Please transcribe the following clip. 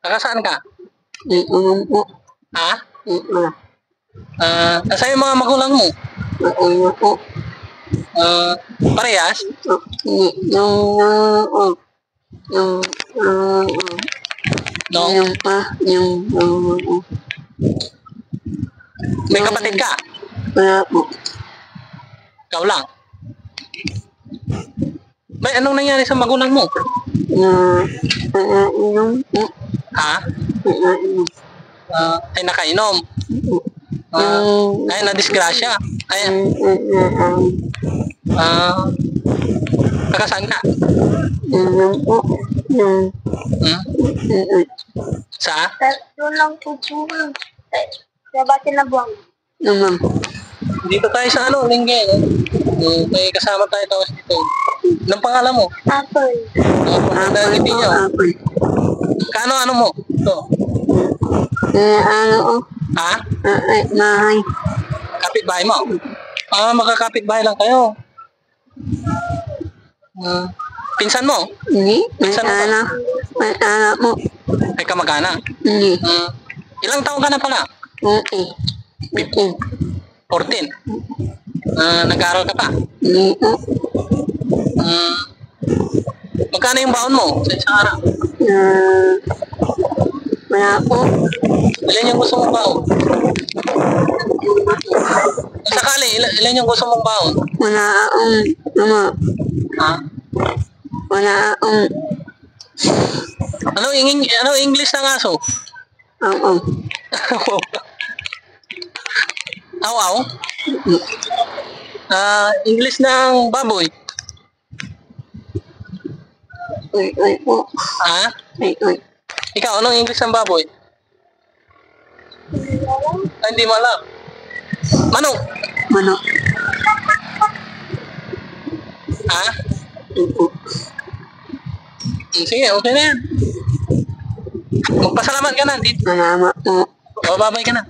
Taga saan ka? Iinom po. Ha? Iinom. Nasa yung mga magulang mo? Iinom po. Parehas? No? May kapatid ka? Wala po. Ikaw lang? May anong nangyari sa magulang mo? Iinom po. Ha? Iinom. Ay nakainom? Ay na-disgrasya? Ay, taga saan ka? Iinom po. Sa? Tatlo lang po po. Nabati na buwang. Naman. Dito tayo sa Linggay. May kasama tayo tapos dito. Anong pangalan mo? Apple. Apple niyo. Apple. Ano mo? Ito. Ha? Nahay. Kapitbahay mo? Makakapitbahay lang kayo. Pinsan mo? Hindi. Pinsan mo ba? May anak mo. Ay kamag-anak? Hindi. Ilang taon ka na pala? Okay. 14. Nag-aaral ka pa? Hindi po. Magkano yung baon mo sa isang araw? Wala po. Ilan yung gusto mong baon? Sakali, ilan yung gusto mong baon? Wala akong Ha? Wala akong Ano English ng aso? Aw-aw? English ng baboy? Uy po. Ha? Uy. Ikaw, anong English ng baboy? Ay, hindi mo alam. Manok? Manok. Ha? Upo. Sige, okay na yan. Magpasalamat ka na. Salamat po. Bababay ka na.